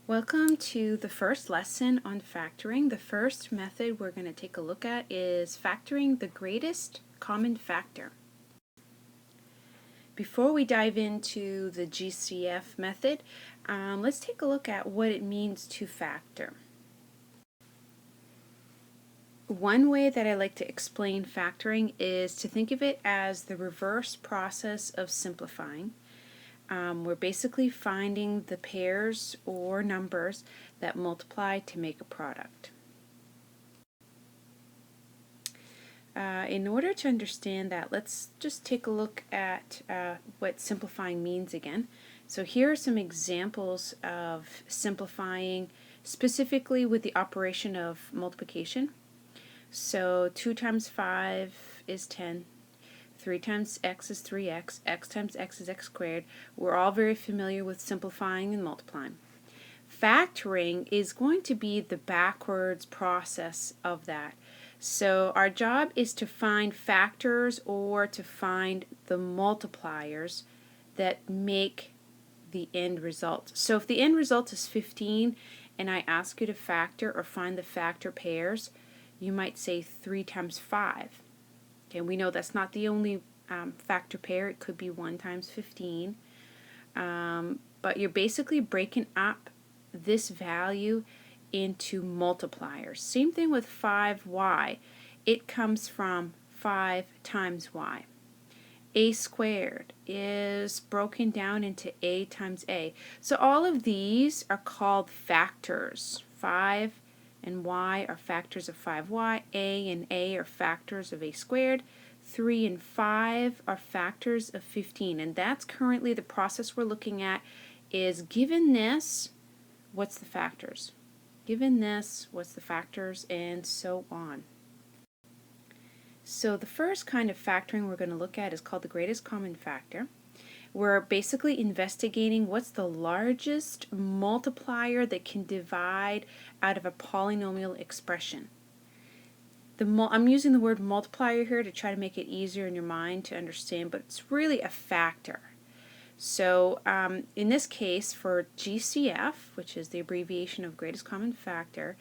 Welcome to the first lesson on factoring. The first method we're going to take a look at is factoring the greatest common factor. Before we dive into the GCF method, let's take a look at what it means to factor. One way that I like to explain factoring is to think of it as the reverse process of simplifying. We're basically finding the pairs or numbers that multiply to make a product. In order to understand that, let's just take a look at what simplifying means again. So here are some examples of simplifying, specifically with the operation of multiplication. So 2 times 5 is 10. 3 times x is 3x, x times x is x squared. We're all very familiar with simplifying and multiplying. Factoring is going to be the backwards process of that. So our job is to find factors or to find the multipliers that make the end result. So if the end result is 15 and I ask you to factor or find the factor pairs, you might say 3 times 5. Okay, we know that's not the only factor pair. It could be 1 times 15. But you're basically breaking up this value into multipliers. Same thing with 5y. It comes from 5 times y. A squared is broken down into a times a. So all of these are called factors. 5 and y are factors of 5y, a and a are factors of a squared, 3 and 5 are factors of 15. And that's currently the process we're looking at is given this, what's the factors? Given this, what's the factors, and so on. So the first kind of factoring we're going to look at is called the greatest common factor. We're basically investigating what's the largest multiplier that can divide out of a polynomial expression. I'm using the word multiplier here to try to make it easier in your mind to understand, but it's really a factor. So in this case, for GCF, which is the abbreviation of greatest common factor,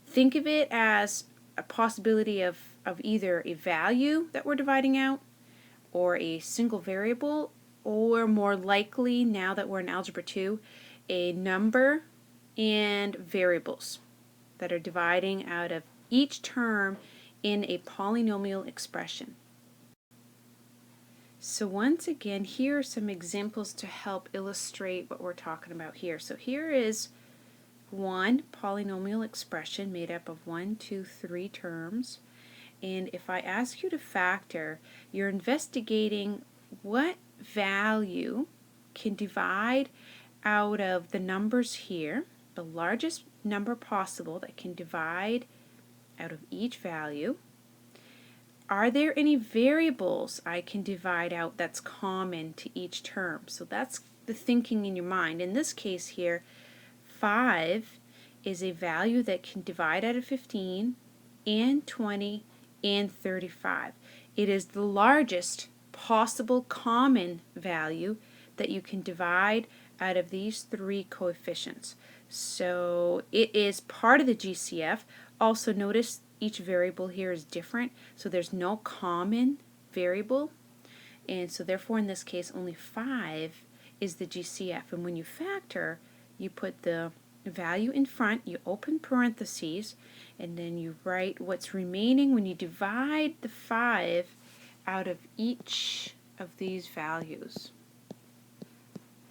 think of it as a possibility of either a value that we're dividing out or a single variable, or more likely, now that we're in Algebra 2, a number and variables that are dividing out of each term in a polynomial expression. So once again, here are some examples to help illustrate what we're talking about here. So here is one polynomial expression made up of 1, 2, 3 terms. And if I ask you to factor, you're investigating what value can divide out of the numbers here, the largest number possible that can divide out of each value. Are there any variables I can divide out that's common to each term? So that's the thinking in your mind. In this case here, 5 is a value that can divide out of 15 and 20 and 35. It is the largest possible common value that you can divide out of these 3 coefficients. So it is part of the GCF. Also notice each variable here is different, so there's no common variable, and so therefore in this case only 5 is the GCF. And when you factor, you put the value in front, you open parentheses, and then you write what's remaining when you divide the 5 out of each of these values.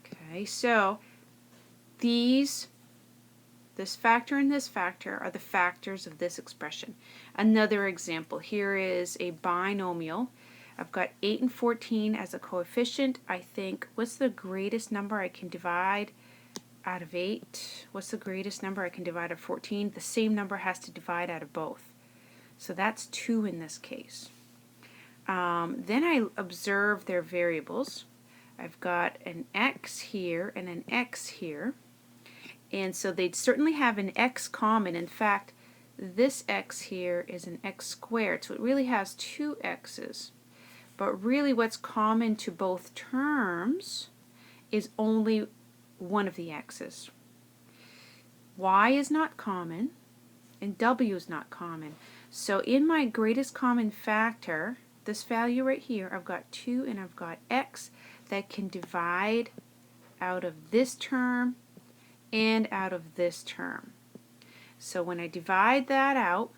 Okay, so this factor and this factor are the factors of this expression. Another example, here is a binomial. I've got 8 and 14 as a coefficient. I think, what's the greatest number I can divide out of 8? What's the greatest number I can divide out of 14? The same number has to divide out of both. So that's 2 in this case. Then I observe their variables. I've got an x here and an x here. And so they'd certainly have an x common. In fact, this x here is an x squared, so it really has 2 x's. But really what's common to both terms is only one of the x's. y is not common, and w is not common. So in my greatest common factor, this value right here, I've got 2 and I've got x that can divide out of this term and out of this term. So when I divide that out,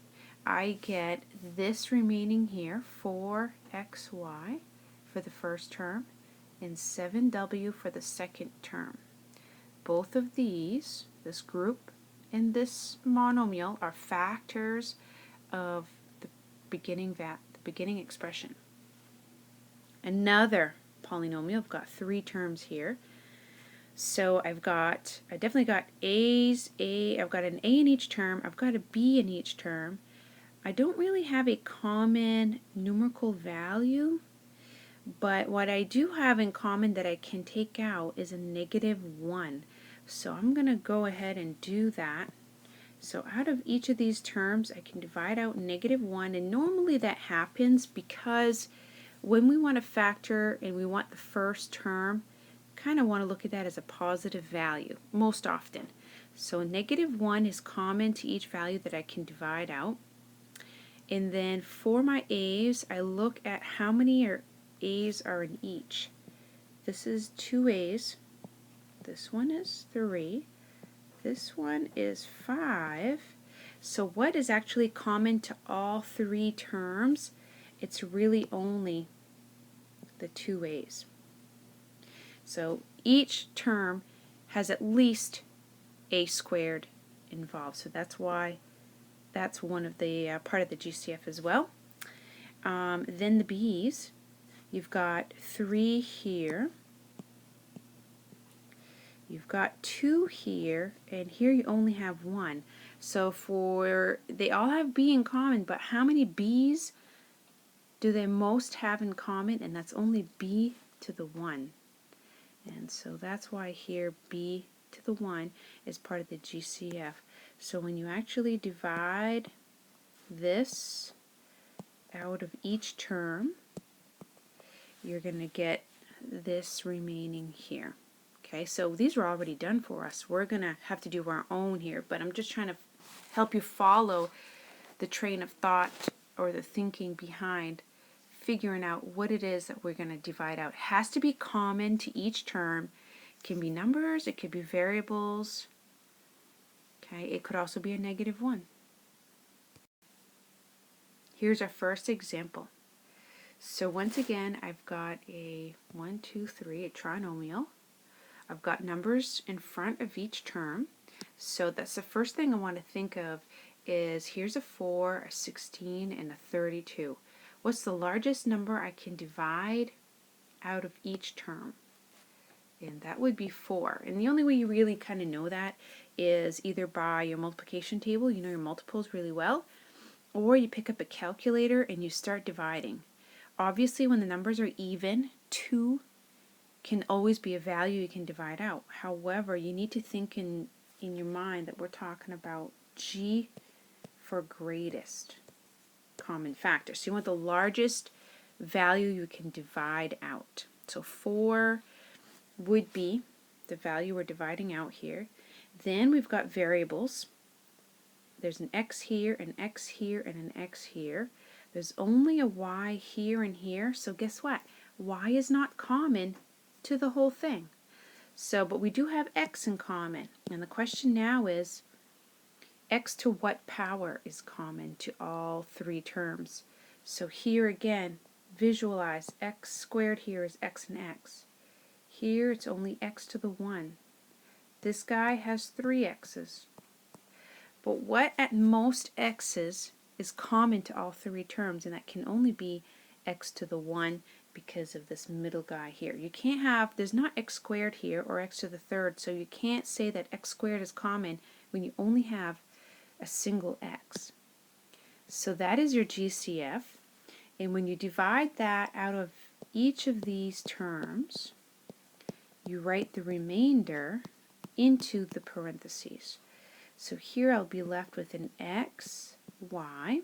I get this remaining here, 4xy for the first term and 7w for the second term. Both of these, this group and this monomial, are factors of the beginning expression. Another polynomial, I've got 3 terms here. So I definitely got I've got an A in each term, I've got a B in each term. I don't really have a common numerical value, but what I do have in common that I can take out is a -1. So I'm going to go ahead and do that. So out of each of these terms, I can divide out -1, and normally that happens because when we want to factor and we want the first term, kind of want to look at that as a positive value most often. So -1 is common to each value that I can divide out. And then for my a's, I look at how many a's are in each. This is 2 a's. This one is 3. This one is 5. So what is actually common to all 3 terms? It's really only the 2 a's. So each term has at least a squared involved. So that's why that's one of the part of the GCF as well. Then the b's, you've got 3 here. You've got 2 here, and here you only have 1. So they all have b in common, but how many b's do they most have in common? And that's only b to the 1. And so that's why here b to the 1 is part of the GCF. So when you actually divide this out of each term, you're going to get this remaining here. Okay, so these are already done for us. We're going to have to do our own here, but I'm just trying to help you follow the train of thought or the thinking behind figuring out what it is that we're going to divide out. It has to be common to each term. It can be numbers, it could be variables. Okay, it could also be a -1. Here's our first example. So once again, I've got a 1, 2, 3, a trinomial. I've got numbers in front of each term. So that's the first thing I want to think of is here's a 4, a 16, and a 32. What's the largest number I can divide out of each term? And that would be 4. And the only way you really kind of know that is either by your multiplication table, you know your multiples really well, or you pick up a calculator and you start dividing. Obviously, when the numbers are even, 2 can always be a value you can divide out. However, you need to think in your mind that we're talking about G for greatest common factor. So you want the largest value you can divide out. So 4 would be the value we're dividing out here. Then we've got variables. There's an x here, an x here, and an x here. There's only a y here and here. So guess what? Y is not common to the whole thing. So, but we do have x in common. And the question now is, x to what power is common to all 3 terms? So here again, visualize x squared here is x and x. Here it's only x to the 1. This guy has 3 x's. But what at most x's is common to all 3 terms, and that can only be x to the 1 because of this middle guy here. You can't have, there's not x squared here or x to the 3rd, so you can't say that x squared is common when you only have a single x. So that is your GCF, and when you divide that out of each of these terms, you write the remainder into the parentheses. So here I'll be left with an x, y,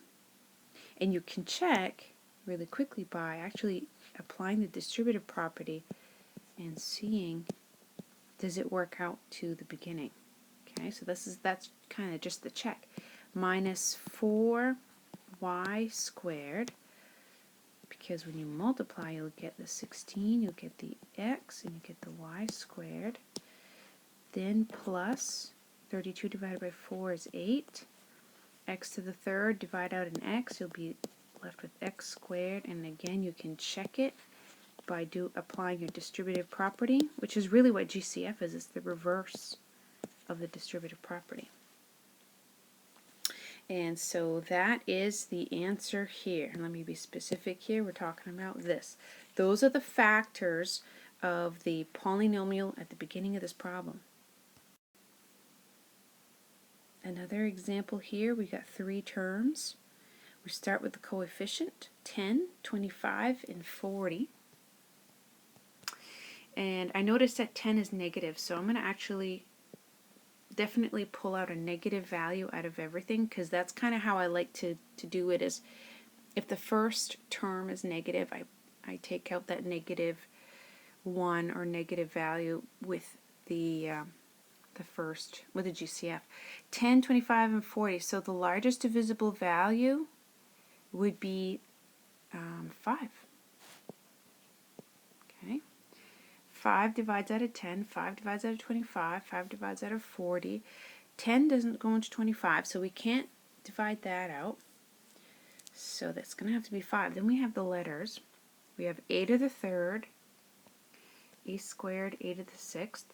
and you can check really quickly by actually applying the distributive property and seeing does it work out to the beginning. Okay, so that's kind of just the check. Minus 4y squared, because when you multiply, you'll get the 16, you'll get the x, and you get the y squared. Then plus 32 divided by 4 is 8. X to the third, divide out an x, you'll be left with x squared, and again you can check it by applying your distributive property, which is really what GCF is. It's the reverse of the distributive property. And so that is the answer here. And let me be specific here. We're talking about this. Those are the factors of the polynomial at the beginning of this problem. Another example here, we got 3 terms. We start with the coefficient, 10, 25, and 40. And I noticed that 10 is negative, so I'm going to actually definitely pull out a negative value out of everything, because that's kind of how I like to do it. Is if the first term is negative, I take out that negative 1 or negative value with the first, with the GCF. 10, 25, and 40. So the largest divisible value would be 5. Okay. 5 divides out of 10, 5 divides out of 25, 5 divides out of 40. 10 doesn't go into 25, so we can't divide that out. So that's going to have to be 5. Then we have the letters. We have a to the third, a squared, a to the sixth.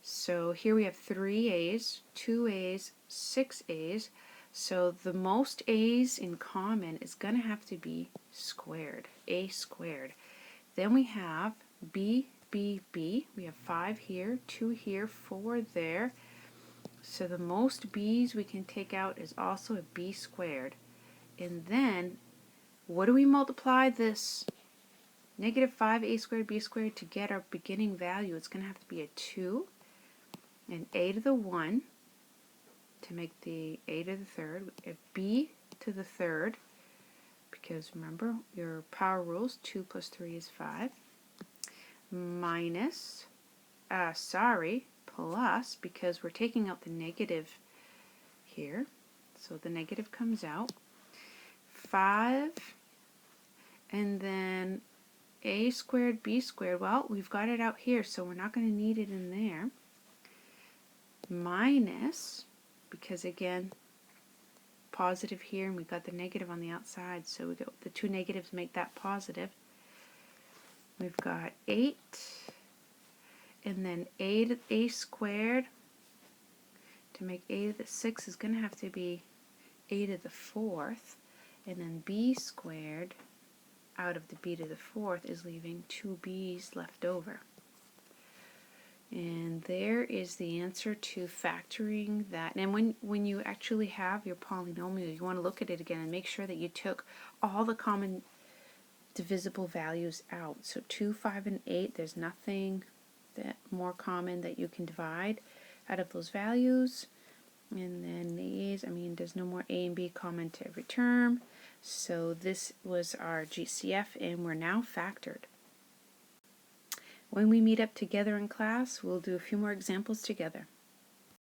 So here we have 3 a's, 2 a's, 6 a's. So the most a's in common is going to have to be squared, a squared. Then we have b, b, b. We have 5 here, 2 here, 4 there. So the most b's we can take out is also a b squared. And then, what do we multiply this negative 5a squared b squared to get our beginning value? It's going to have to be a 2 and a to the 1 to make the a to the third, a b to the third, because remember your power rules, 2 plus 3 is 5, minus, plus, because we're taking out the negative here, so the negative comes out, 5, and then a squared, b squared. Well, we've got it out here, so we're not going to need it in there. Minus, because again, positive here, and we've got the negative on the outside, so we go, the 2 negatives make that positive. We've got 8, and then a squared to make a to the 6 is going to have to be a to the 4th, and then b squared out of the b to the 4th is leaving 2 b's left over. And there is the answer to factoring that. And when you actually have your polynomial, you want to look at it again and make sure that you took all the common divisible values out. So 2, 5, and 8, there's nothing that more common that you can divide out of those values. And then these, there's no more a and b common to every term. So this was our GCF, and we're now factored. When we meet up together in class, we'll do a few more examples together.